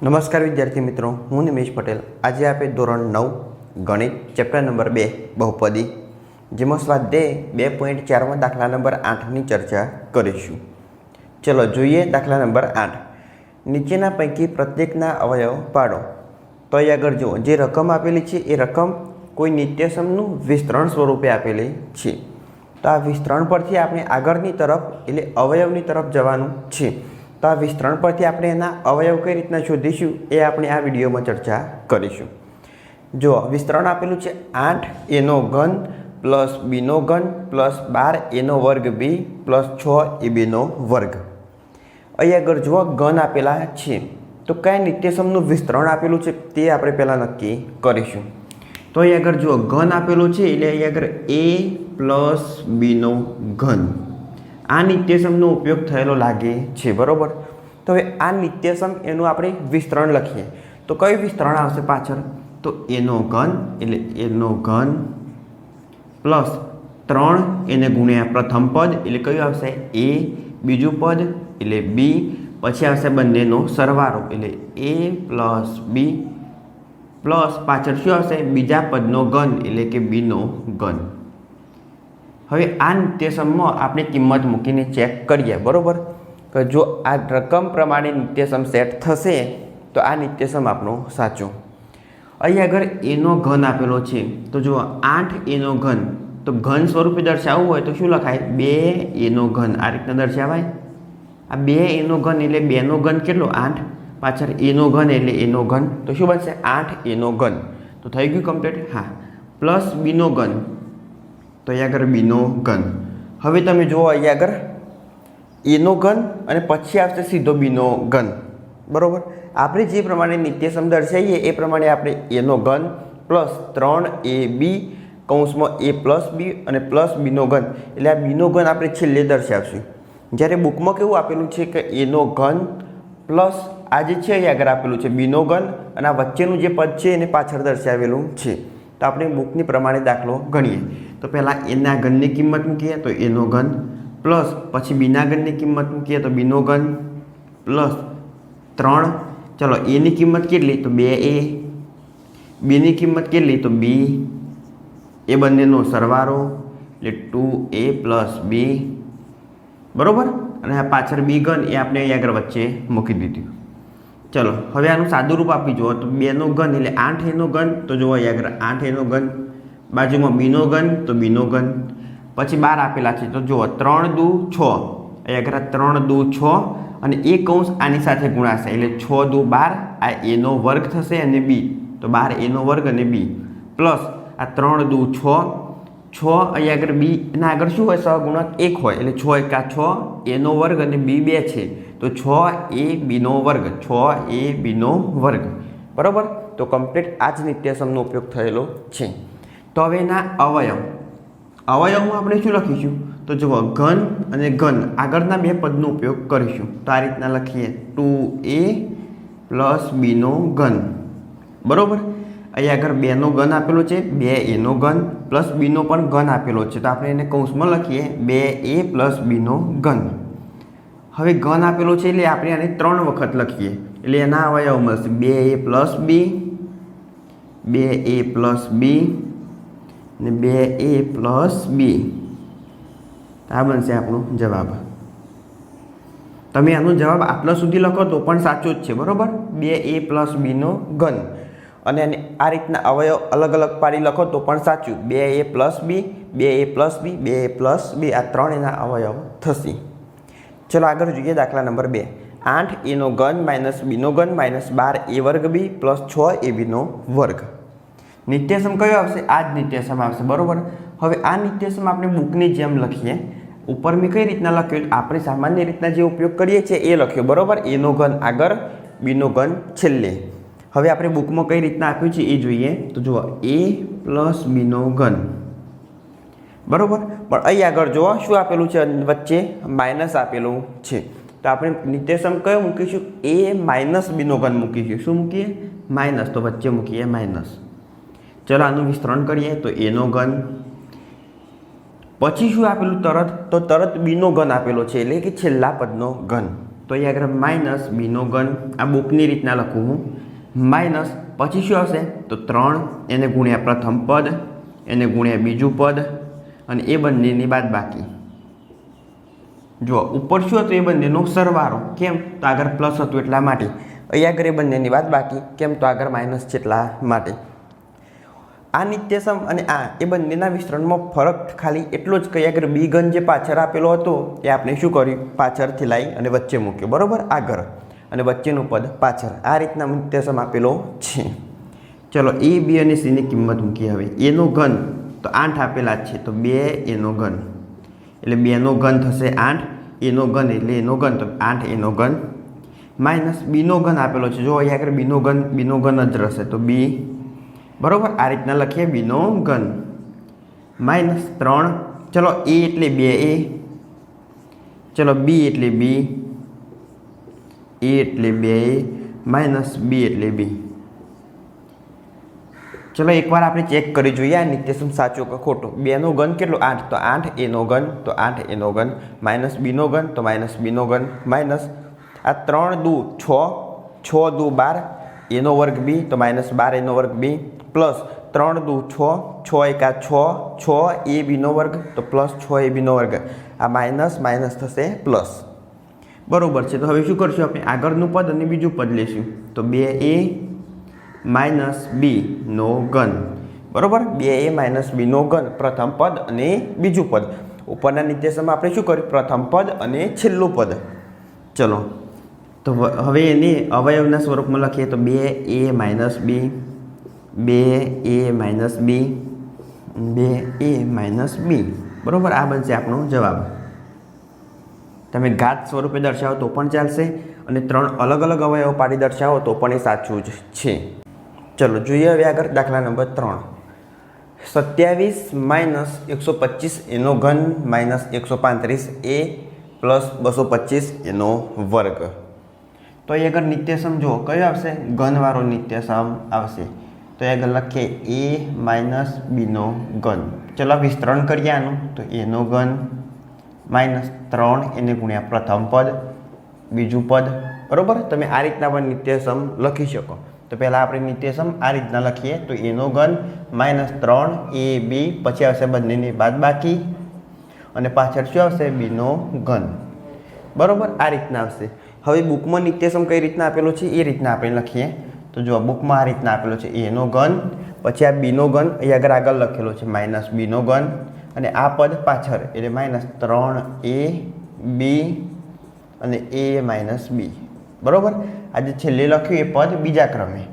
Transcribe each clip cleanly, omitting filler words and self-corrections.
નમસ્કાર વિદ્યાર્થી મિત્રો, હું નિમેશ પટેલ। આજે આપણે ધોરણ 9 ગણિત ચેપ્ટર નંબર 2 બહુપદી જેમાં સ્વાધ્યાય 2.4માં દાખલા નંબર 8ની ચર્ચા કરીશું। ચલો જોઈએ દાખલા નંબર 8। નીચેના પૈકી પ્રત્યેકના અવયવ પાડો। તો અહીં આગળ જુઓ, જે રકમ આપેલી છે એ રકમ કોઈ નિત્યસમનું વિસ્તરણ સ્વરૂપે આપેલી છે। તો આ વિસ્તરણ પરથી આપણે આગળની તરફ એટલે અવયવની તરફ જવાનું છે। તો આ વિસ્તરણ પરથી આપણે એના અવયવ કઈ રીતના શોધીશું એ આપણે આ વિડીયોમાં ચર્ચા કરીશું। જો વિસ્તરણ આપેલું છે 8a નો ઘન પ્લસ b નો ઘન પ્લસ 12a નો વર્ગ b પ્લસ 6ab નો વર્ગ। અહીં આગળ જુઓ ઘન આપેલા છે, તો કયા નિત્યસમનું વિસ્તરણ આપેલું છે તે આપણે પહેલાં નક્કી કરીશું। તો અહીં આગળ જુઓ ઘન આપેલું છે એટલે અહીં આગળ a પ્લસ b નો ઘન, આ નિત્યસમનો ઉપયોગ થયેલો લાગે છે, બરોબર। તો હવે આ નિત્યસમ એનું આપણે વિસ્તરણ લખીએ તો કયું વિસ્તરણ આવશે પાછળ? તો a નો ઘન એટલે a નો ઘન પ્લસ 3 એને ગુણ્યા પ્રથમ પદ એટલે કયું આવશે a, બીજું પદ એટલે b, પછી આવશે બંનેનો સરવાળો એટલે a પ્લસ b પ્લસ પાછળ શું આવશે? બીજા પદનો ઘન એટલે કે b નો ઘન। હવે આ નિત્યસમમાં આપણે કિંમત મૂકીને ચેક કરીએ, બરોબર, કે જો આ રકમ પ્રમાણે નિત્યસમ સેટ થશે તો આ નિત્યસમ આપણો સાચો। અહીં આગળ a નો ઘન આપેલો છે, તો જો 8a નો ઘન, તો ઘન સ્વરૂપે દર્શાવવું હોય તો શું લખાય? 2a નો ઘન, આ રીતના દર્શાવાય। આ 2a નો ઘન એટલે 2 નો ઘન કેટલો? 8, પાછળ a નો ઘન એટલે a નો ઘન, તો શું બનશે? 8a નો ઘન। તો થઈ ગયું કમ્પ્લીટ? હા। પ્લસ b નો ઘન, તો અહીંયા આગળ b નો ઘન। હવે તમે જુઓ અહીંયા આગળ a નો ઘન અને પછી આવશે સીધો b નો ઘન, બરોબર। આપણે જે પ્રમાણે નિત્યસમ દર્શાવીએ એ પ્રમાણે આપણે a નો ઘન પ્લસ 3ab કૌંસમાં a પ્લસ b અને પ્લસ b નો ઘન એટલે આ b નો ઘન આપણે છેલ્લે દર્શાવશું। જ્યારે બુકમાં કેવું આપેલું છે કે a નો ઘન પ્લસ આ જે છે અહીં આગળ આપેલું છે b નો ઘન અને આ વચ્ચેનું જે પદ છે એને પાછળ દર્શાવેલું છે। તો આપણે બુકની પ્રમાણે દાખલો ગણીએ તો પહેલાં એના ઘનની કિંમત મૂકીએ તો a નો ઘન પ્લસ પછી બીના ઘનની કિંમત મૂકીએ તો b નો ઘન પ્લસ 3, ચલો a ની કિંમત કેટલી? તો 2a, b ની કિંમત કેટલી? તો b, એ બંનેનો સરવાળો એટલે 2a પ્લસ b, બરોબર। અને આ પાછળ b ઘન એ આપણે અહીં આગળ વચ્ચે મૂકી દીધું। ચલો હવે આનું સાદું રૂપ આપી જુઓ તો 2 નો ઘન એટલે 8a નો ઘન, તો જુઓ અહીં આગળ 8a નો ઘન, બાજુમાં b નો ઘન તો b નો ઘન, પછી 12 આપેલા છે તો જુઓ 3 દુ 6, અહીં આગળ 3 દુ 6 અને એ કૌંસ આની સાથે ગુણાશે એટલે 6 દુ 12, આ a નો વર્ગ થશે અને b, તો 12a નો વર્ગ અને b પ્લસ આ 3 દુ 6, 6 અહીં આગળ b એના આગળ શું હોય? સહગુણક 1 હોય એટલે 6 એકા 6, a નો વર્ગ અને b 2 છે તો 6ab નો વર્ગ, 6ab નો વર્ગ, બરોબર। તો કમ્પ્લીટ આ જ નિત્યસમનો ઉપયોગ થયેલો છે। તો હવે એના અવયવમાં આપણે શું લખીશું? તો જુઓ ઘન અને ઘન આગળના બે પદનો ઉપયોગ કરીશું। તો આ રીતના લખીએ 2a પ્લસ b નો ઘન, બરોબર। અહીં આગળ 2 નો ઘન આપેલો છે, 2a નો ઘન પ્લસ b નો પણ ઘન આપેલો છે, તો આપણે એને કૌંસમાં લખીએ 2a પ્લસ b નો ઘન। હવે ઘન આપેલો છે એટલે આપણે આને 3 વખત લખીએ એટલે એના અવયવ મળશે 2a plus b, 2a plus b અને 2a પ્લસ b, આ બનશે આપણો જવાબ। તમે આનો જવાબ આટલા સુધી લખો તો પણ સાચો જ છે, બરોબર। 2a પ્લસ b નો ઘન અને આ રીતના અવયવ અલગ અલગ પાડી લખો તો પણ સાચું। 2a plus b, 2a plus b, 2a plus b, આ 3 એના અવયવ થશે। ચલો આગળ જોઈએ દાખલા નંબર 2। 8a નો ઘન માઇનસ b નો ઘન માઇનસ 12a વર્ગ b પ્લસ 6ab નો વર્ગ। નિત્યસમ કયો આવશે? આ જ નિત્યસમ આવશે, બરોબર। હવે આ નિત્યસમ આપણે બુકની જેમ લખીએ। ઉપર મેં કઈ રીતના લખ્યું? આપણે સામાન્ય રીતના જે ઉપયોગ કરીએ છીએ એ લખ્યો, બરોબર। a નો ઘન આગળ, b નો ઘન છેલ્લે। હવે આપણે બુકમાં કઈ રીતના આપ્યું છે એ જોઈએ તો જુઓ a પ્લસ b નો ઘન, બરોબર। પણ અહીં આગળ જુઓ શું આપેલું છે? વચ્ચે માઇનસ આપેલું છે, તો આપણે નિત્યસમ કયો મૂકીશું? a માઇનસ b નો ઘન મૂકીશું। શું મૂકીએ? માઇનસ, તો વચ્ચે મૂકીએ માઇનસ। ચલો આનું વિસ્તરણ કરીએ તો a નો ઘન, પછી શું આપેલું? તરત b નો ઘન આપેલો છે એટલે કે છેલ્લા પદનો ઘન। તો અહીં આગળ માઇનસ બીનો ઘન, આ બુકની રીતના લખું હું, માઇનસ પછી શું આવશે તો 3 એને ગુણ્યા પ્રથમ પદ એને ગુણ્યા બીજું પદ અને એ બંનેની બાદબાકી. જો ઉપર શું હતું એ બંનેનો સરવાળો, કેમ તો આગળ પ્લસ હતું એટલા માટે. અહીં આગળ એ બંનેની બાદબાકી, કેમ તો આગળ માઇનસ છે એટલા માટે. આ નિત્યસમ અને આ એ બંનેના વિસ્તરણમાં ફરક ખાલી એટલો જ કે આગળ બી ઘન જે પાછળ આપેલો હતો એ આપણે શું કર્યું પાછળથી લાવી અને વચ્ચે મૂક્યો, બરાબર, આગળ અને વચ્ચેનું પદ પાછળ. આ રીતના નિત્યસમ આપેલો છે. ચલો એ બી અને સીની કિંમત મૂકીએ. હવે એનો ઘન તો 8 આપેલા જ છે, તો 2 એનો ઘન એટલે 2નો ઘન થશે 8, એનો ઘન એટલે એનો ઘન તો 8 એનો ઘન માઇનસ બીનો ઘન આપેલો છે. જો અહીં આગળ બીનો ઘન જ રહેશે તો બી, બરાબર, આ રીતના લખીએ બીનો ઘન માઇનસ 3. ચલો એ એટલે 2a, ચલો બી એટલે બી, એ એટલે 2a માઇનસ બી એટલે બી. ચલો એકવાર આપણે ચેક કરી જોઈએ આ નિત્યસમ સાચો કે ખોટો. 2નો ઘન કેટલો 8, તો 8 એનો ઘન તો 8 એનો ઘન માઇનસ બીનો ઘન તો માઇનસ બીનો ઘન માઇનસ આ 3 દુ 6, 6 દુ 12 એનો વર્ગ બી તો માઇનસ 12 એનો વર્ગ બી પ્લસ 3 દુ 6, 6 એકા 6, 6 એ બીનો વર્ગ તો પ્લસ 6 એ બીનો વર્ગ. આ માઇનસ માઇનસ થશે પ્લસ, બરોબર છે. તો હવે શું કરશું આપણે આગળનું પદ અને બીજું પદ લેશું તો 2a માઇનસ બીનો ઘન, બરોબર, 2a માઇનસ બીનો ઘન પ્રથમ પદ અને બીજું પદ. ઉપરના નિત્યસમમાં આપણે શું કર્યું પ્રથમ પદ અને છેલ્લું પદ. ચલો તો હવે એને અવયવના સ્વરૂપમાં લખીએ તો 2a માઇનસ બી, 2a માઇનસ બી, 2a માઇનસ બી, બરાબર. આ બનશે આપણો જવાબ. તમે ઘાત સ્વરૂપે દર્શાવો તો પણ ચાલશે અને 3 અલગ અલગ અવયવો પાડી દર્શાવો તો પણ એ સાચું જ છે. ચલો જોઈએ હવે આગળ દાખલા નંબર 3. 27 માઇનસ 125 એનો ઘન માઇનસ 135 એ પ્લસ 225 એનો વર્ગ. તો અહીં આગળ નિત્યસમ જુઓ કયો આવશે ઘનવાળો નિત્યસમ આવશે. તો એ આગળ લખીએ a માઇનસ બીનો ઘન. ચલો વિસ્તરણ કરીએ આનું તો એનો ઘન માઇનસ 3 એને ગુણ્યા પ્રથમ પદ બીજું પદ, બરાબર. તમે આ રીતના પણ નિત્યસમ લખી શકો. તો પહેલાં આપણે નિત્યસમ આ રીતના લખીએ તો એનો ઘન માઇનસ 3 એ બી પછી આવશે બંનેની બાદબાકી અને પાછળ શું આવશે બીનો ઘન, બરાબર. આ રીતના આવશે. હવે બુકમાં નિત્યસમ કઈ રીતના આપેલો છે એ રીતના આપણે લખીએ તો જો બુકમાં આ રીતના આપેલો છે એનો ઘન પછી આ બીનો ઘન અહીં આગળ લખેલો છે માઇનસ બીનો ઘન અને આ પદ પાછળ એટલે માઇનસ 3a બી અને a માઇનસ બી, બરાબર. આજે છેલ્લે લખ્યું એ પદ બીજા ક્રમે.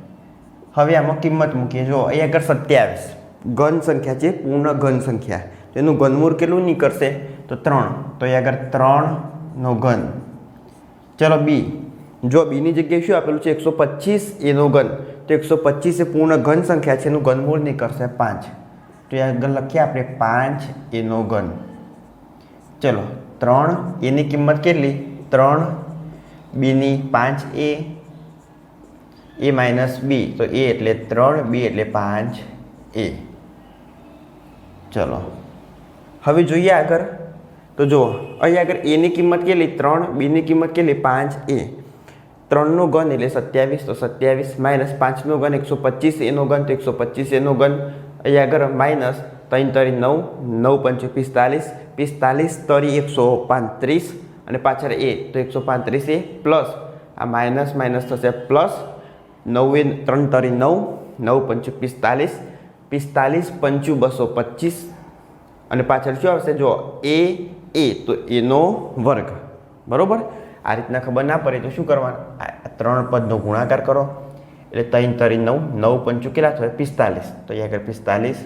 હવે આમાં કિંમત મૂકીએ. જો અહીં આગળ 27 ઘન સંખ્યા છે, પૂર્ણ ઘન સંખ્યા, તો એનું ઘનમૂળ કેટલું નીકળશે તો 3. તો અહીં આગળ 3નો ઘન. ચલો બી, જો બીની જગ્યાએ શું આપેલું છે 125 એનો ઘન તો 125 એ પૂર્ણ ઘન સંખ્યા છે, એનું ઘનમૂળ નીકળશે 5. તો આગળ લખીએ આપણે 5 એનો ઘન. ચલો 3 એની કિંમત કેટલી 3 બીની 5a એ માઇનસ બી તો a એટલે 3 બી એટલે 5a. ચલો હવે જોઈએ આગળ તો જુઓ અહીં આગળ એની કિંમત કેટલી 3, બીની કિંમત કેટલી 5a. 3નો ઘન એટલે 27 તો 27 માઇનસ 5નો ઘન 125 એનો ઘન તો 125 એનો ઘન. અહીં આગળ માઇનસ 3 તરી 9, 9 પંચું 45, 45 તરી 135 અને પાછળ એ તો 135 એ પ્લસ આ માઇનસ માઇનસ થશે પ્લસ 9 એ 3 તરી 9, 9 પંચું 45, 45 પંચું 225 અને પાછળ શું આવશે જો એ તો એનો વર્ગ, બરાબર. આ રીતના ખબર ના પડે તો શું કરવાનું 3 પદનો ગુણાકાર કરો એટલે 3 તરી 9, 9 પંચું કેટલા થશે 45. તો અહીં આગળ 45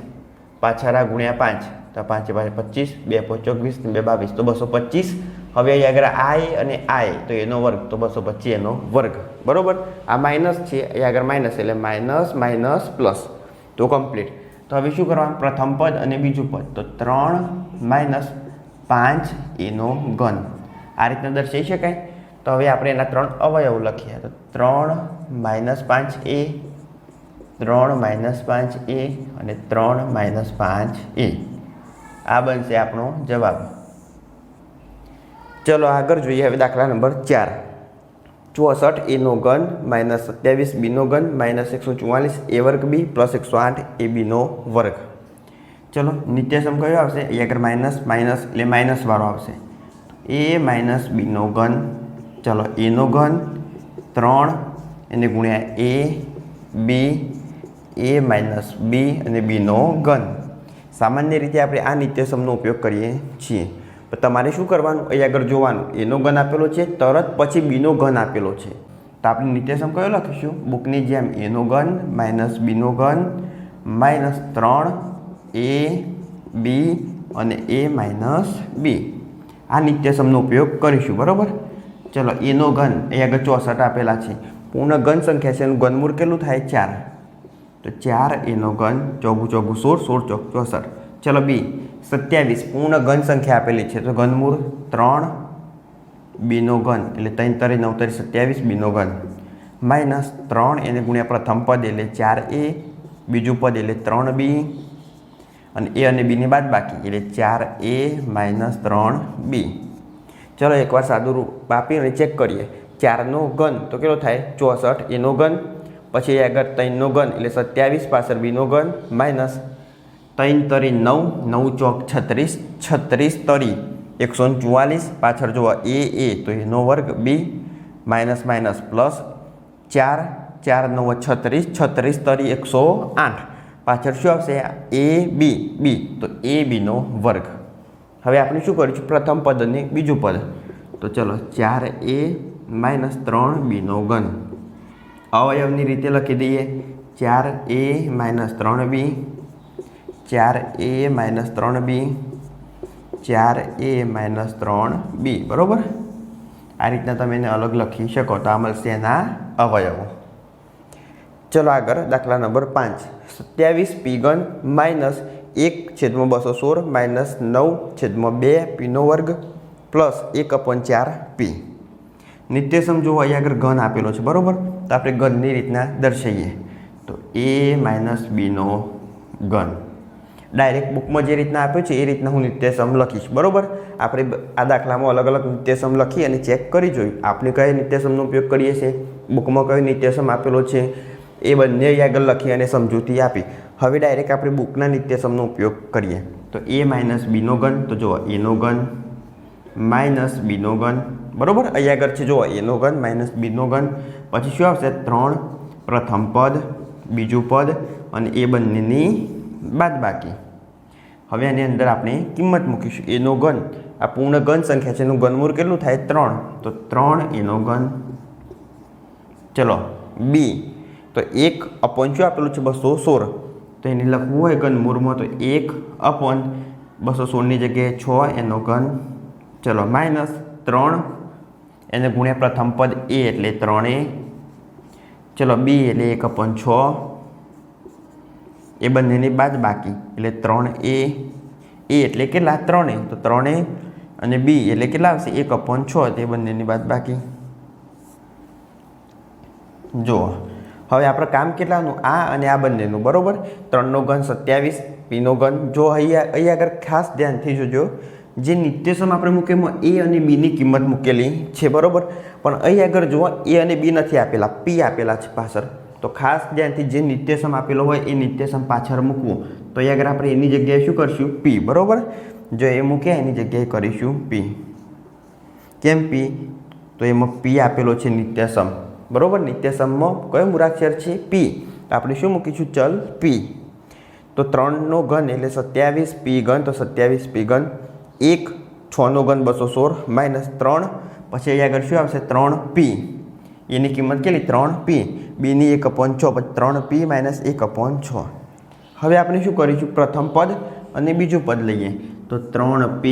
પાછળ આ ગુણ્યા 5 તો 5 પાછળ 25, 2 24 2 22 તો 225. હવે અહીં આગળ આઈ અને આઈ તો એનો વર્ગ તો 225 એનો વર્ગ, બરાબર. આ માઇનસ છે અહીં આગળ માઇનસ એટલે માઇનસ માઇનસ પ્લસ તો કમ્પ્લીટ. તો હવે શું કરવાનું પ્રથમ પદ અને બીજું પદ તો 3 માઇનસ 5 એનો ઘન આ રીતના દર્શાવી શકાય. તો હવે આપણે એના 3 અવયવ લખીએ તો 3 માઇનસ 5a, 3 માઇનસ 5a અને 3 માઇનસ 5a. આ બનશે આપણો જવાબ. ચલો આગળ જોઈએ હવે દાખલા નંબર 4. 64 એનો ઘન માઇનસ 27 બીનો ઘન માઇનસ 144 એ વર્ગ બી પ્લસ 108 એ બીનો વર્ગ. ચલો નિત્યસમ કયો આવશે? એ આગળ માઇનસ માઇનસ એટલે માઇનસ વાળો આવશે. એ માઇનસ બીનો ઘન, ચલો એનો ઘન 3 એને ગુણ્યા એ બી એ માઇનસ બી અને બીનો ઘન. સામાન્ય રીતે આપણે આ નિત્યસમનો ઉપયોગ કરીએ છીએ. પણ તમારે શું કરવાનું? અહીં આગળ જોવાનું એનો ઘન આપેલો છે, તરત પછી બીનો ઘન આપેલો છે, તો આપણે નિત્યસમ કયો લખીશું? બુકની જેમ એનો ઘન માઇનસ બીનો ઘન માઇનસ 3 એ બી અને એ માઇનસ બી. આ નિત્યસમનો ઉપયોગ કરીશું. બરાબર. ચલો એનો ઘન અહીં આગળ 64 આપેલા છે. પૂર્ણ ઘન સંખ્યા છે, એનું ઘનમૂળ કેટલું થાય? 4. તો 4 એનો ઘન, 4 ચોગુ 16, 16 ચોક 64. ચલો બી 27 પૂર્ણ ઘન સંખ્યા આપેલી છે, તો ઘનમૂળ 3 બીનો ઘન એટલે 3 તરી 9 તરી 27 બીનો ઘન માઇનસ 3 એને ગુણ્યા પ્રથમ પદ એટલે 4a, બીજું પદ એટલે 3b અને એ અને બીની બાદ બાકી એટલે 4a માઇનસ 3b. ચલો એકવાર સાદું રૂપ આપી અને ચેક કરીએ. 4નો ઘન તો કેટલો થાય? 64 એનો ઘન, પછી આગળ 3નો ઘન એટલે 27 પાછળ બીનો ઘન માઇનસ 3 તરી 9, 9 ચોક 36, 36 તરી 144 પાછળ જોવા એ તો એનો વર્ગ બી માઇનસ માઇનસ પ્લસ 4, 4 9 36, 36 તરી 108 પાછળ શું આવશે? એ બી તો એ બીનો વર્ગ. હવે આપણે શું કરીશું? પ્રથમ પદ અને બીજું પદ. તો ચલો 4a માઇનસ 3 બીનો ઘન અવયવની રીતે લખી દઈએ. 4a minus 3b, 4a minus 3b, 4a minus 3b. બરાબર. આ રીતના તમે એને અલગ લખી શકો તો આ મળશે એના અવયવો. ચલો આગળ દાખલા નંબર 5. 27 પી ઘન માઇનસ 1/216 માઇનસ 9/2 પીનો વર્ગ પ્લસ 1/4 પી. નિત્યસમ જો અહીંયા આગળ ઘન આપેલો છે. બરાબર. તો આપણે ઘનની રીતના દર્શાવીએ તો એ માઇનસ બીનો ઘન. ડાયરેક્ટ બુકમાં જે રીતના આપ્યું છે એ રીતના હું નિત્યસમ લખીશ. બરાબર. આપણે આ દાખલામાં અલગ અલગ નિત્યસમ લખી અને ચેક કરી જોયું આપણે કયા નિત્યસમનો ઉપયોગ કરીએ છીએ, બુકમાં કયો નિત્યસમ આપેલો છે એ બંને આગળ લખી અને સમજૂતી આપી. હવે ડાયરેક્ટ આપણે બુકના નિત્યસમનો ઉપયોગ કરીએ તો એ માઇનસ બીનો ઘન, તો જુઓ એનો ઘન માઇનસ બીનો ઘન. બરાબર. અહીંયા આગળ છે જુઓ એનો ઘન માઇનસ બીનો ઘન, પછી શું આવશે? 3 પ્રથમ પદ, બીજું પદ અને એ બંનેની બાદ બાકી. હવે આની અંદર આપણે કિંમત મૂકીશું. એનો ઘન આ પૂર્ણ ઘન સંખ્યા છે, એનું ઘનમૂળ કેટલું થાય? 3. તો 3 એનો ઘન. ચલો બી તો 1/શું આપેલું છે? 216. તો એને લખવું હોય ઘનમૂળમાં તો 1/216ની જગ્યાએ 6 એનો ઘન. ચલો માઇનસ 3 એને ગુણ્યા પ્રથમ પદ એ એટલે 3a. ચલો બી એટલે 1/6 એ બંનેની બાદ બાકી એટલે 3a. એ એટલે કેટલા? 3a. તો 3a અને બી એટલે કેટલા આવશે? 1/6 તે બંનેની બાદ બાકી. જુઓ હવે આપણે કામ કેટલાનું? આ અને આ બંનેનું. બરાબર. 3નો ઘન 27, બીનો ઘન. જો અહીંયા આગળ ખાસ ધ્યાનથી જોજો જે નિત્યસમ આપણે મૂકેમાં એ અને બીની કિંમત મૂકેલી છે. બરાબર. પણ અહીં આગળ જુઓ એ અને બી નથી આપેલા, પી આપેલા છે પાછળ. તો ખાસ ધ્યાનથી જે નિત્યસમ આપેલો હોય એ નિત્યસમ પાછળ મૂકવું. તો અહીં આગળ આપણે એની જગ્યાએ શું કરશું? પી. બરાબર. જો એ મૂક્યા એની જગ્યાએ કરીશું પી. કેમ પી? તો એમાં પી આપેલો છે નિત્યસમ. બરાબર. નિત્યસમમાં કયો મૂળાક્ષર છે? પી. આપણે શું મૂકીશું? ચલ પી. તો 3નો ઘન એટલે 27 પી ઘન, તો 27 પી ઘન. 1 6નો ઘન 216 માઇનસ 3 પછી અહીં આગળ શું આવશે? 3p. એની કિંમત કેટલી? 3p. બીની 1/6 પછી 3p માઇનસ 1/6. હવે આપણે શું કરીશું? પ્રથમ પદ અને બીજું પદ લઈએ તો 3p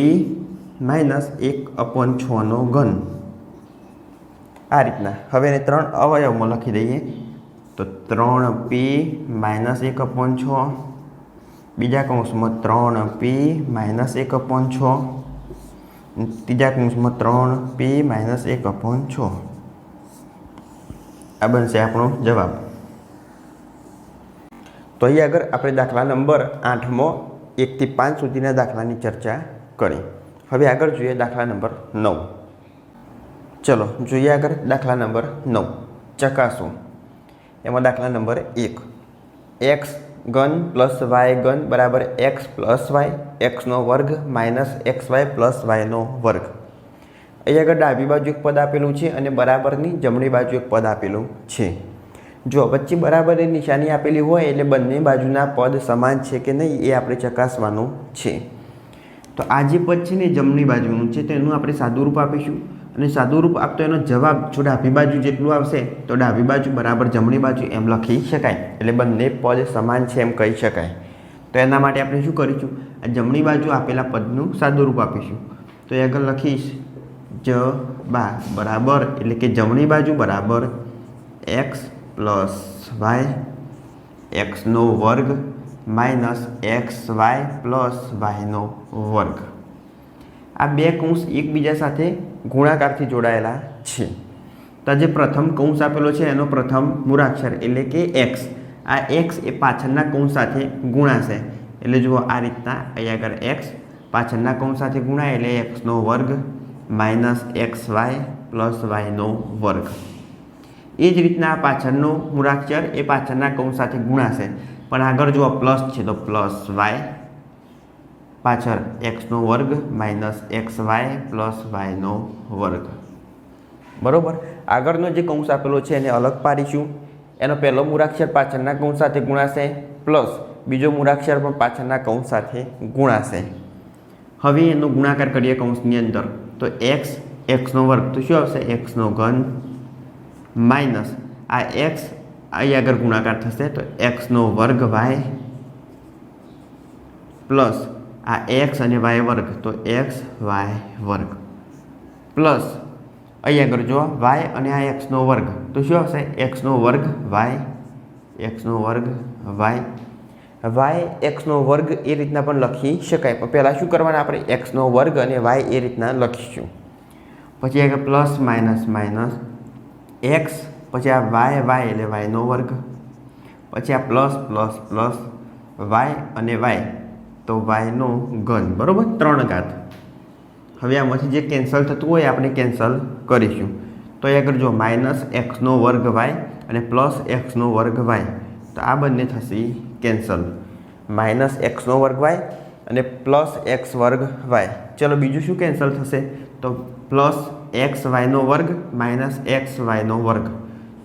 માઇનસ 1/6નો ઘન. આ રીતના. હવે એને 3 અવયવમાં લખી દઈએ તો 3p માઇનસ 1/6, બીજા કૌંસમાં 3p માઇનસ 1/6, ત્રીજા કૌંસમાં 3p માઇનસ 1/6. આ બનશે આપણો જવાબ. તો અહીં આગળ આપણે દાખલા નંબર 8માં 1 થી 5 સુધીના દાખલાની ચર્ચા કરી. હવે આગળ જોઈએ દાખલા નંબર 9. ચલો જોઈએ આગળ દાખલા નંબર 9 ચકાસો. એમાં દાખલા નંબર 1 એક્સ ઘન પ્લસ વાય ઘન બરાબર એક્સ પ્લસ વાય એક્સનો વર્ગ માઇનસ એક્સ વાય પ્લસ વાયનો વર્ગ. અહીં આગળ ડાબી બાજુ એક પદ આપેલું છે અને બરાબરની જમણી બાજુ એક પદ આપેલું છે. જો વચ્ચે બરાબરની નિશાની આપેલી હોય એટલે બંને બાજુના પદ સમાન છે કે નહીં એ આપણે ચકાસવાનું છે. તો આ જે પદ છે ને જમણી બાજુનું છે તેનું આપણે સાદુરૂપ આપીશું અને સાદુરૂપ આપતો એનો જવાબ જો ડાબી બાજુ જેટલું આવશે તો ડાબી બાજુ બરાબર જમણી બાજુ એમ લખી શકાય, એટલે બંને પદ સમાન છે એમ કહી શકાય. તો એના માટે આપણે શું કરીશું, આ જમણી બાજુ આપેલા પદનું સાદુરૂપ આપીશું. તો એ આગળ લખીશ જ બા બરાબર એટલે કે જમણી બાજુ બરાબર એક્સ પ્લસ વાય એક્સનો વર્ગ માઇનસ એક્સ વાય પ્લસ વાયનો વર્ગ. આ બે કૌંસ એકબીજા સાથે ગુણાકારથી જોડાયેલા છે. તો જે પ્રથમ કૌંસ આપેલો છે એનો પ્રથમ મૂળાક્ષર એટલે કે એક્સ, આ એક્સ એ પાછળના કૌંસ સાથે ગુણાશે. એટલે જુઓ આ રીતના અહીંયા આગળ એક્સ પાછળના કૌંસ સાથે ગુણાય એટલે એક્સનો વર્ગ માઇનસ એક્સ વાય પ્લસ વાયનો વર્ગ. એ જ રીતના આ પાછળનો મૂળાક્ષર એ પાછળના કૌંસ સાથે ગુણાશે, પણ આગળ જુઓ પ્લસ છે તો પ્લસ વાય પાછળ એક્સનો વર્ગ માઇનસ એક્સ વાય પ્લસ વાયનો વર્ગ. બરાબર. આગળનો જે કૌંસ આપેલો છે એને અલગ પાડીશું. એનો પહેલો મૂળાક્ષર પાછળના કૌંસ સાથે ગુણાશે પ્લસ બીજો મૂળાક્ષર પણ પાછળના કૌંસ સાથે ગુણાશે. હવે એનો ગુણાકાર કરીએ કૌંસની અંદર તો એક્સ એક્સનો વર્ગ તો શું આવશે એક્સનો ઘન માઇનસ આ એક્સ અહીં આગળ ગુણાકાર થશે તો એક્સનો વર્ગ વાય પ્લસ આ એક્સ અને વાય વર્ગ તો એક્સ વાય વર્ગ પ્લસ અહીં આગળ જો વાય અને આ એક્સનો વર્ગ તો શું આવશે એક્સનો વર્ગ વાય એક્સનો વર્ગ વાય વાય એક્સનો વર્ગ એ રીતના પણ લખી શકાય. પણ પહેલાં શું કરવાના આપણે એક્સનો વર્ગ અને વાય એ રીતના લખીશું. પછી આગળ પ્લસ માઇનસ માઇનસ એક્સ પછી આ વાય વાય એટલે વાયનો વર્ગ પછી આ પ્લસ પ્લસ પ્લસ વાય અને વાય તો વાયનો ઘન બરાબર 3 ઘાત. હવે આમાંથી જે કેન્સલ થતું હોય આપણે કેન્સલ કરીશું. તો એ આગળ જો માઇનસ એક્સનો વર્ગ વાય અને પ્લસ એક્સનો વર્ગ વાય તો આ બંને થશે કેન્સલ. માઇનસ એક્સનો વર્ગ વાય અને પ્લસ એક્સ વર્ગ વાય. ચલો બીજું શું કેન્સલ થશે તો પ્લસ એક્સ વાયનો વર્ગ માઇનસ એક્સ વાયનો વર્ગ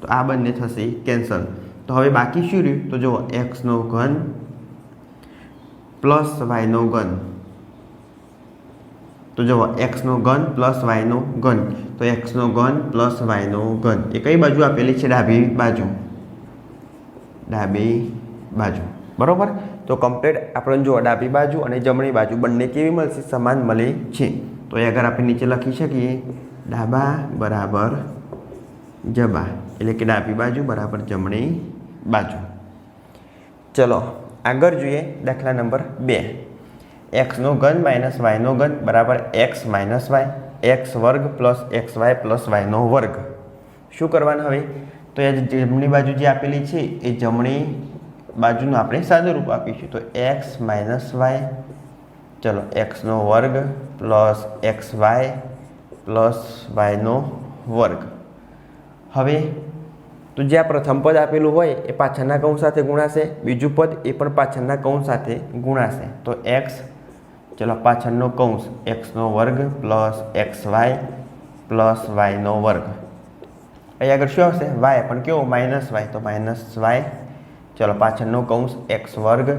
તો આ બંને થશે કેન્સલ. તો હવે બાકી શું રહ્યું તો જુઓ એક્સનો ઘન પ્લસ વાયનો ઘન. તો જુઓ એક્સનો ઘન પ્લસ વાયનો ઘન તો એક્સનો ઘન પ્લસ વાયનો ઘન એ કઈ બાજુ આપેલી છે ડાબી બાજુ ડાબી બાજુ બરાબર. તો કમ્પ્લીટ આપણે જુઓ ડાબી બાજુ અને જમણી બાજુ બંને કેવી મળશે સમાન મળી છે. તો એ આગળ આપણે નીચે લખી શકીએ ડાબા બરાબર જબા એટલે કે ડાબી બાજુ બરાબર જમણી બાજુ. ચલો આગળ જોઈએ દાખલા નંબર 2 એક્સનો ઘન માઇનસ વાયનો ઘન બરાબર એક્સ માઇનસ વાય એક્સ વર્ગ પ્લસ એક્સ વાય પ્લસ વાયનો વર્ગ. શું કરવાનું હવે તો એ જમણી બાજુ જે આપેલી છે એ જમણી બાજુનું આપણે સાદુરૂપ આપીશું. તો એક્સ માઇનસ વાય ચલો એક્સનો વર્ગ પ્લસ એક્સ વાય પ્લસ વાયનો વર્ગ. હવે તો જે આ પ્રથમ પદ આપેલું હોય એ પાછળના કૌંસ સાથે ગુણાશે, બીજું પદ એ પણ પાછળના કૌંસ સાથે ગુણાશે. તો એક્સ ચલો પાછળનો કૌંસ એક્સનો વર્ગ પ્લસ એક્સ વાય પ્લસ વાયનો વર્ગ. અહીં આગળ શું આવશે વાય પણ કેવો માઇનસ વાય તો માઇનસ વાય ચલો પાછળનો કૌંસ એક્સ વર્ગ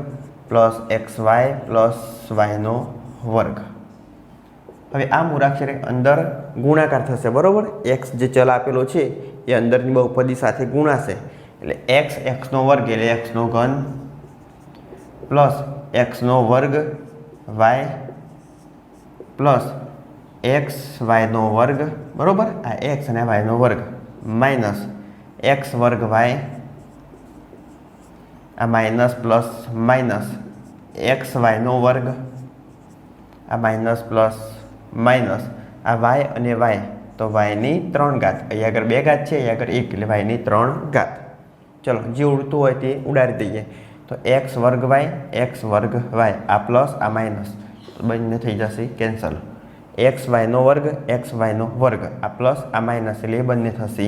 પ્લસ એક્સ વાય પ્લસ વાયનો વર્ગ. હવે આ મૂળાક્ષરે અંદર ગુણાકાર થશે બરાબર. એક્સ જે ચલ આપેલો છે એ અંદરની બહુપદી સાથે ગુણાશે એટલે એક્સ એક્સનો વર્ગ એટલે એક્સનો ઘન પ્લસ એક્સનો વર્ગ વાય પ્લસ એક્સ વાયનો વર્ગ બરાબર. આ એક્સ અને વાયનો વર્ગ માઇનસ એક્સ વર્ગ વાય આ માઇનસ પ્લસ માઇનસ એક્સ વાયનો વર્ગ આ માઇનસ પ્લસ માઇનસ આ વાય અને વાય તો વાયની 3 ઘાત. અહીં આગળ 2 ઘાત છે અહીં આગળ 1 એટલે વાયની 3 ઘાત. ચલો જે ઉડતું હોય તે ઉડાડી દઈએ. તો એક્સ વર્ગ વાય આ પ્લસ આ માઇનસ તો બંને થઈ જશે કેન્સલ. એક્સ વાયનો વર્ગ એક્સ વાયનો વર્ગ, આ પ્લસ આ માઇનસ એટલે એ બંને થશે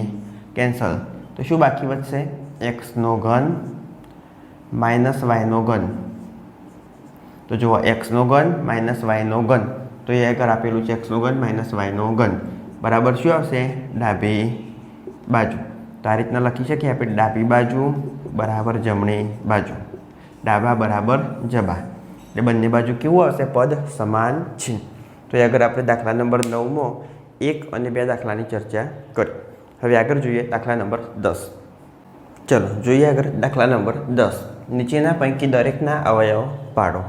કેન્સલ. તો શું બાકી વધશે? એક્સનો ઘન માઇનસ વાયનો ઘન. તો જુઓ એક્સનો ઘન માઇનસ વાયનો ઘન, તો એ આગળ આપેલું છે એક્સનો ઘન માઇનસ વાયનો ઘન બરાબર શું આવશે? ડાબી બાજુ. તો આ રીતના લખી શકીએ આપણે, ડાબી બાજુ બરાબર જમણી બાજુ, ડાબા બરાબર જબા, એટલે બંને બાજુ કેવું આવશે? પદ સમાન છે. તો એ આગળ આપણે દાખલા નંબર 9માં 1 અને 2 દાખલાની ચર્ચા કરી. હવે આગળ જોઈએ દાખલા નંબર 10. ચલો જોઈએ આગળ દાખલા નંબર 10. નીચેના પૈકી દરેકના અવયવ પાડો.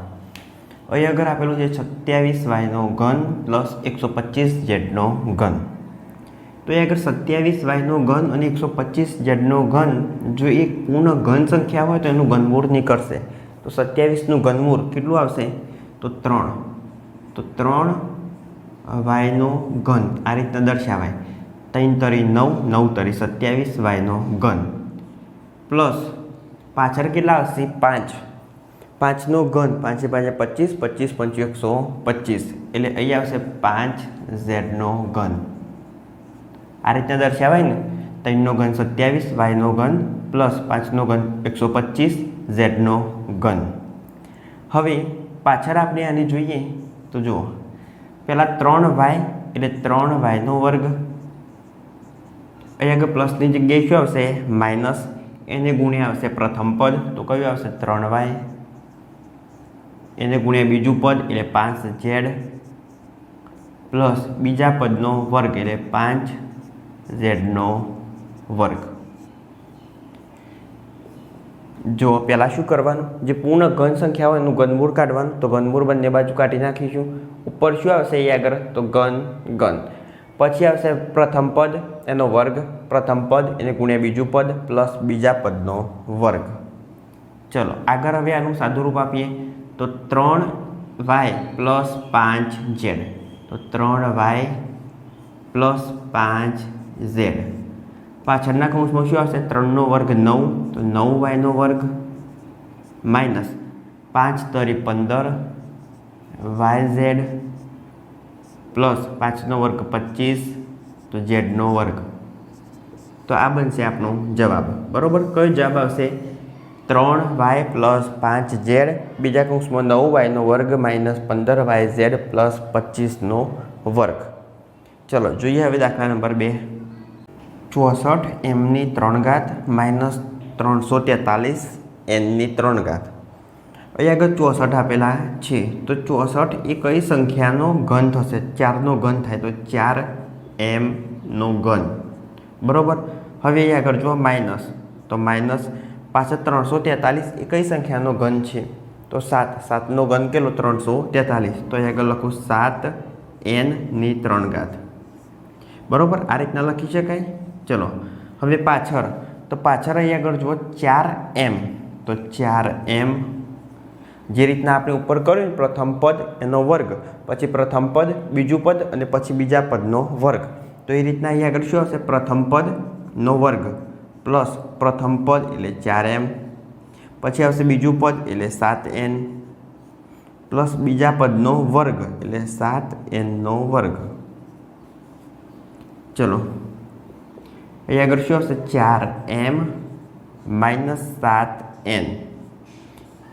અહીં આગળ આપેલું છે 27y ઘન પ્લસ 125z ઘન. તો એ આગળ 27y ઘન અને 125z ઘન જો એક પૂર્ણ ઘન સંખ્યા હોય તો એનું ઘનમૂળ નીકળશે. તો 27નું ઘનમૂળ કેટલું આવશે? તો 3. તો 3y ઘન આ રીતના દર્શાવાય. 3 તરી 9, 9 તરી 27y ઘન પ્લસ પાછળ કેટલા આવશે? 5. 5નો ઘન, 5 × 5 = 25, 25 × 125 એટલે અહીં આવશે 5z ઘન. આ રીતના દર્શાવાય ને, 3નો ઘન 27, y ઘન પ્લસ 5નો ઘન 125, z ઘન. હવે પાછળ આપણે આને જોઈએ તો જુઓ, પહેલાં 3y એટલે 3y વર્ગ, અહીં આગળ પ્લસની જગ્યાએ શું આવશે? માઇનસ, એને ગુણ્યા આવશે પ્રથમ પદ, તો કયું આવશે? 3y. એને ગુણ્યા બીજું પદ એટલે 5z પ્લસ બીજા પદનો વર્ગ એટલે 5z વર્ગ. જો પહેલાં શું કરવાનું? જે પૂર્ણ ઘન સંખ્યા હોય એનું ઘનમૂળ કાઢવાનું. તો ઘનમૂળ બંને બાજુ કાઢી નાખીશું. ઉપર શું આવશે એ આગળ? તો ઘન ઘન. પછી આવશે પ્રથમ પદ એનો વર્ગ, પ્રથમ પદ એને ગુણ્યા બીજું પદ પ્લસ બીજા પદનો વર્ગ. ચલો આગળ હવે આનું સાદું રૂપ આપીએ તો 3y પ્લસ 5z. તો 3y પ્લસ 5z. પાછળના કૌંસમાં શું આવશે? 3નો વર્ગ 9, તો 9y વર્ગ માઇનસ 5 તરી 15 yz પ્લસ 5નો વર્ગ 25, તો z વર્ગ. તો આ બનશે આપણો જવાબ. બરાબર, કયો જવાબ આવશે? 3y પ્લસ 5z, બીજા કૌંસમાં 9y વર્ગ માઇનસ 15yz પ્લસ 25નો વર્ગ. ચલો જોઈએ હવે દાખલા નંબર 2. 64 mની 3 ઘાત માઇનસ 343 nની 3 ઘાત. અહીં આગળ 64 આપેલા છે, તો 64 એ કઈ સંખ્યાનો ઘન થશે? 4નો ઘન થાય, તો 4m ઘન. બરાબર. હવે અહીં આગળ જો માઇનસ, તો માઇનસ પાછળ 343 એ કઈ સંખ્યાનો ઘન છે? તો 7. 7નો ઘન કેટલો? 343. તો અહીં આગળ લખું 7n ની 3 ઘાત. બરાબર, આ રીતના લખી શકાય. ચલો હવે પાછળ, તો પાછળ અહીં આગળ જુઓ 4m, તો 4m જે રીતના આપણે ઉપર કર્યું પ્રથમ પદ એનો વર્ગ, પછી પ્રથમ પદ બીજું પદ અને પછી બીજા પદનો વર્ગ. તો એ રીતના અહીં આગળ શું આવશે? પ્રથમ પદનો વર્ગ પ્લસ પ્રથમ પદ એટલે 4m, પછી આવશે બીજું પદ એટલે 7n પ્લસ બીજા પદનો વર્ગ એટલે 7n વર્ગ. ચલો અહીં આગળ શું આવશે? 4m minus 7n.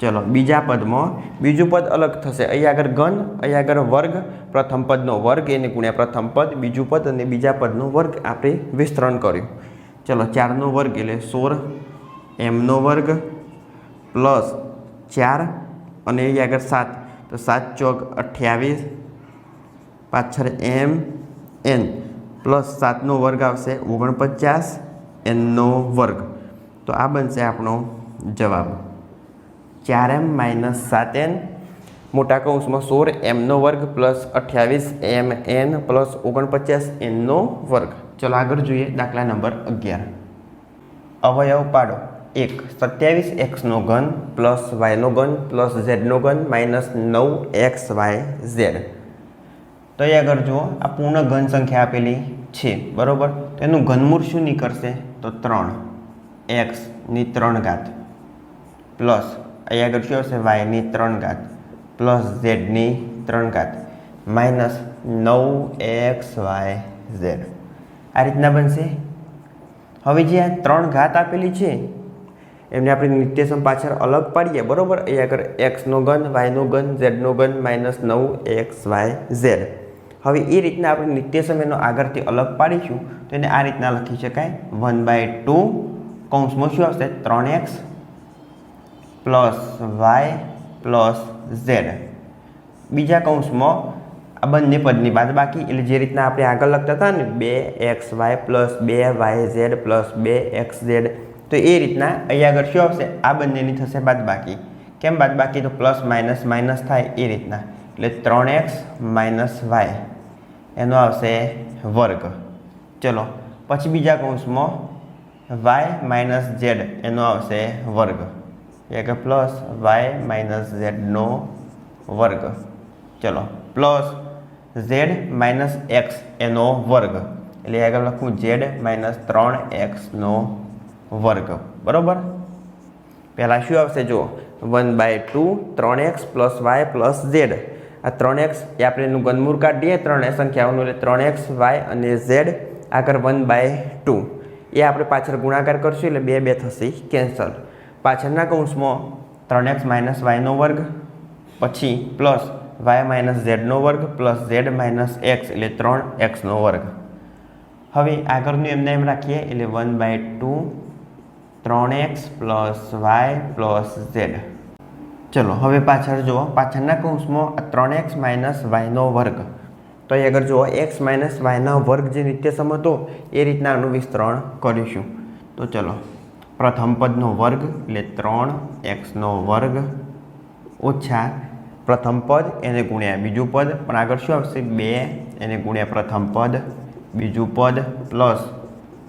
ચલો બીજા પદમાં બીજું પદ અલગ થશે. અહીં આગળ ઘન, અહીં આગળ વર્ગ, પ્રથમ પદનો વર્ગ એને ગુણ્યા પ્રથમ પદ, બીજું પદ અને બીજા પદનો વર્ગ આપણે વિસ્તરણ કર્યું. ચલો 4નો વર્ગ એટલે 16 mનો વર્ગ પ્લસ 4 અને અહીં આગળ 7, તો 7 ચોક 28 પાછળ m n પ્લસ 7નો વર્ગ આવશે 49 nનો વર્ગ. તો આ બનશે આપણો જવાબ. 4m માઇનસ 7n મોટા કૌંસમાં 16 mનો વર્ગ પ્લસ 28 mn પ્લસ 49 nનો વર્ગ. ચલો આગળ જોઈએ દાખલા નંબર 11. અવયવ પાડો. 1 27x ઘન પ્લસ y ઘન પ્લસ z ઘન માઇનસ 9xyz. તો એ આગળ જુઓ, આ પૂર્ણ ઘન સંખ્યા આપેલી છે. બરાબર, તો એનું ઘનમૂળ શું નીકળશે? તો 3x ની 3 ઘાત પ્લસ અહીં આગળ શું આવશે? y ની 3 ઘાત પ્લસ z ની 3 ઘાત માઇનસ 9xyz આ રીતના બનશે। હવે જે આ 3 ઘાત આપેલી છે એમને આપણે નિત્યસમ પાછળ અલગ પાડીએ બરોબર। અહીંયા આગળ x નો ઘન y નો ઘન z નો ઘન -9xyz। હવે એ રીતના આપણે નિત્યસમ એનો આગળથી અલગ પાડીશું તો એને આ રીતના લખી શકાય 1/2 કૌંસમાં શું આવશે 3x + y + z। બીજા કૌંસમાં આ બંને પદની બાદબાકી એટલે જે રીતના આપણે આગળ લખતા હતા ને 2xy + 2yz + 2xz તો એ રીતના અહીંયા આગળ શું આવશે આ બંનેની થશે બાદબાકી। કેમ બાદબાકી તો પ્લસ માઇનસ માઇનસ થાય એ રીતના એટલે 3x - y એનો આવશે વર્ગ। ચલો પછી બીજા કૌંસમાં y - z એનો આવશે વર્ગ એટલે કે પ્લસ y - z નો વર્ગ। ચલો પ્લસ z - x એનો વર્ગ એટલે આગળ લખું z - 3x નો વર્ગ બરોબર। પહેલાં શું આવશે જો 1/2 3x + y + z આ 3x એ આપણે એનું ઘનમૂળ કાઢીએ ત્રણેય સંખ્યાઓનું એટલે 3x y અને z આગળ 1/2 એ આપણે પાછળ ગુણાકાર કરશું એટલે 2 2 થશે કેન્સલ। પાછળના કૌંસમાં 3x - y નો વર્ગ પછી પ્લસ y - z નો વર્ગ પ્લસ z - x એટલે 3x નો વર્ગ। હવે આગળનું એમને એમ રાખીએ એટલે 1/2 3x + y + z। ચલો હવે પાછળ જુઓ પાછળના કૌંસમાં 3x - y નો વર્ગ તો અહીં આગળ જુઓ x - y ના વર્ગ જે નિત્યસમ હતો એ રીતના આનું વિસ્તરણ કરીશું। તો ચલો પ્રથમ પદનો વર્ગ એટલે 3x નો વર્ગ ઓછા પ્રથમ પદ એને ગુણ્યા બીજું પદ પણ આગળ શું આવશે 2 એને ગુણ્યા પ્રથમ પદ બીજું પદ પ્લસ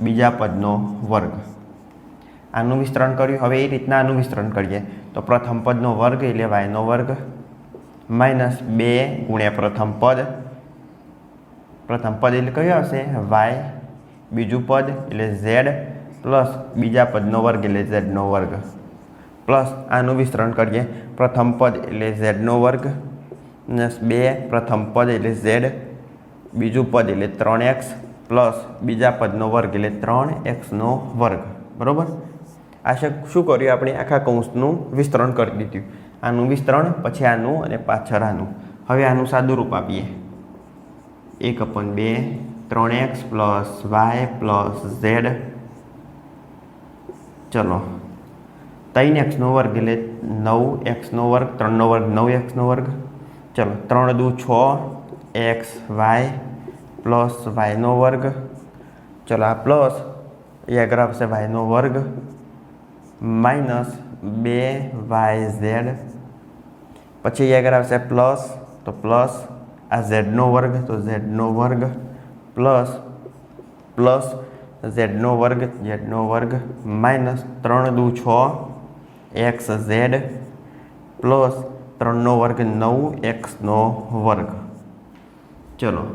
બીજા પદનો વર્ગ। આનું વિસ્તરણ કર્યું। હવે એ રીતના આનું વિસ્તરણ કરીએ તો પ્રથમ પદનો વર્ગ એટલે y નો વર્ગ -2 ગુણ્યા પ્રથમ પદ એટલે કયું આવશે y બીજું પદ એટલે z પ્લસ બીજા પદનો વર્ગ એટલે z નો વર્ગ પ્લસ આનું વિસ્તરણ કરીએ પ્રથમ પદ એટલે z નો વર્ગ -2 પ્રથમ પદ એટલે z બીજું પદ એટલે 3x પ્લસ બીજા પદનો વર્ગ એટલે 3x નો વર્ગ બરાબર। આ શું કર્યું આપણે આખા કૌંસનું વિસ્તરણ કરી દીધું। આનું વિસ્તરણ પછી આનું અને પાછળ આનું। હવે આનું સાદું રૂપ આપીએ 1/2 3x + y + z। ચલો 3x નો વર્ગ એટલે 9x નો વર્ગ 3 નો વર્ગ 9x નો વર્ગ। ચલો 3 દુ 6xy + y નો વર્ગ। ચલો આ પ્લસ એ આગળ આવશે y નો વર્ગ -2yz પછી એ આગળ આવશે પ્લસ તો પ્લસ આ z નો વર્ગ તો z નો વર્ગ પ્લસ z નો વર્ગ -3 દુ 6xz પ્લસ 3 નો વર્ગ 9x નો વર્ગ। ચલો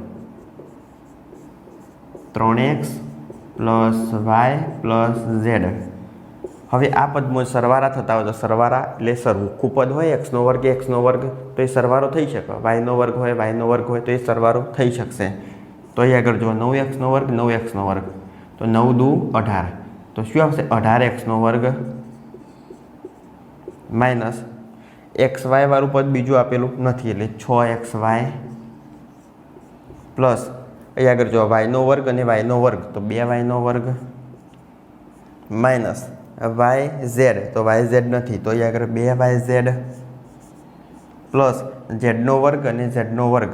3x + y + z। હવે આ પદમાં સરવાળા થતા હોય તો સરવાળા એટલે સરખું પદ હોય x નો વર્ગ તો એ સરવાળો થઈ શકે। y નો વર્ગ હોય તો એ સરવાળો થઈ શકશે। તો અહીં આગળ જો 9x નો વર્ગ તો 9 દુ 18 તો શું આવશે 18x નો વર્ગ માઇનસ xy વાળું પદ બીજું આપેલું નથી એટલે 6xy પ્લસ અહીં આગળ જો y નો વર્ગ અને y નો વર્ગ તો 2y નો વર્ગ માઇનસ yz તો yz નથી તો અહીં આગળ 2yz પ્લસ z નો વર્ગ અને z નો વર્ગ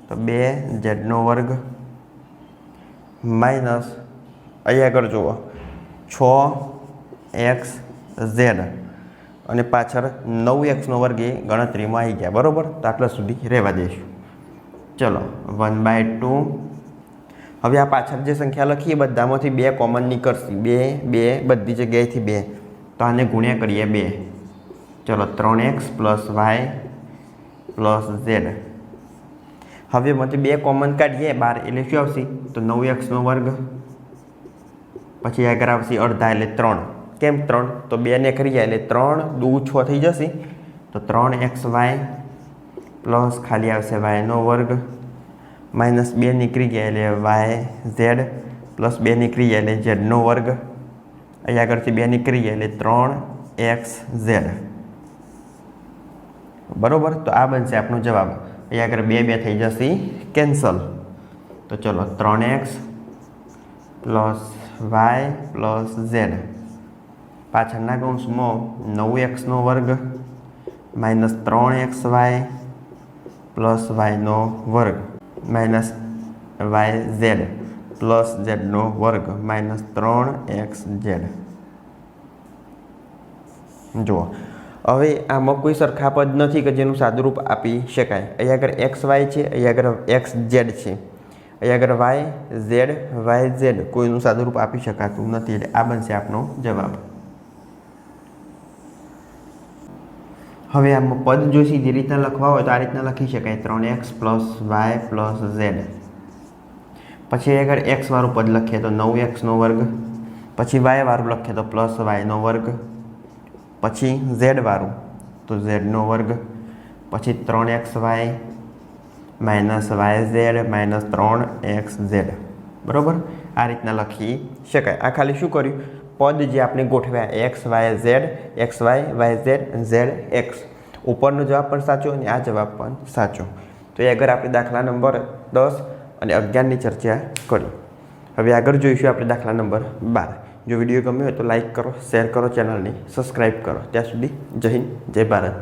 તો 2z નો વર્ગ માઇનસ અહીં આગળ જુઓ 6xz અને પાછળ 9x નો વર્ગ એ ગણતરીમાં આવી ગયા બરાબર। તો આટલા સુધી રહેવા દઈશું। ચલો 1/2 હવે આ પાછળ જે સંખ્યા લખી એ બધામાંથી 2 કોમન નીકળશે 2 બધી જગ્યાએથી 2 તો આને ગુણ્યા કરીએ 2। ચલો 3x + y + z। હવે એમાંથી 2 કોમન કાઢીએ 12 એટલે શું આવશે તો 9x નો વર્ગ પછી આગળ આવશે અડધા એટલે 3 કેમ 3 તો 2 ને કરીએ એટલે 3 દુ 6 થઈ જશે તો 3xy પ્લસ ખાલી આવશે y નો વર્ગ -2 નીકળી ગયા એટલે વાય ઝેડ પ્લસ 2 નીકળી ગયા એટલે ઝેડનો વર્ગ. અહીંયા આગળથી 2 નીકળી ગયા એટલે 3xz. બરાબર, તો આ બનશે આપણો જવાબ. અહીંયા આગળ 2 2 થઈ જશે કેન્સલ. તો ચલો 3x plus Y plus Z, પાછળના કૌંસમાં 9xનો વર્ગ માઇનસ 3xy પ્લસ વાયનો વર્ગ માઇનસ yz પ્લસ ઝેડનો વર્ગ માઇનસ 3xz. જુઓ, હવે આમાં કોઈ સરખા પદ નથી કે જેનું સાદુરૂપ આપી શકાય. અહીંયા આગળ xy છે, અહીંયા આગળ xz છે, અહીંયા આગળ yz કોઈનું સાદુરૂપ આપી શકાતું નથી. એટલે આ બનશે આપણો જવાબ. હવે આમાં પદ જો સીધી રીતના લખવા હોય તો આ રીતના લખી શકાય 3x plus Y plus Z. પછી આગળ x વાળું પદ લખીએ તો 9xનો વર્ગ, પછી y વાળું લખીએ તો પ્લસ yનો વર્ગ, પછી z વાળું તો zનો વર્ગ, પછી 3xy minus yz minus 3xz. બરાબર, આ રીતના લખી શકાય. આ ખાલી શું કર્યું, પદ જે આપણે ગોઠવ્યા x y z, x y yz z x, ઉપરનો જવાબ પણ સાચો અને આ જવાબ પણ સાચો. તો એ આગળ આપણે દાખલા નંબર 10 અને 11ની ચર્ચા કરી. હવે આગળ જોઈશું આપણે દાખલા નંબર 12. જો વિડીયો ગમ્યો હોય તો લાઈક કરો, શેર કરો, ચેનલને સબસ્ક્રાઈબ કરો. ત્યાં સુધી જય હિન્દ, જય ભારત.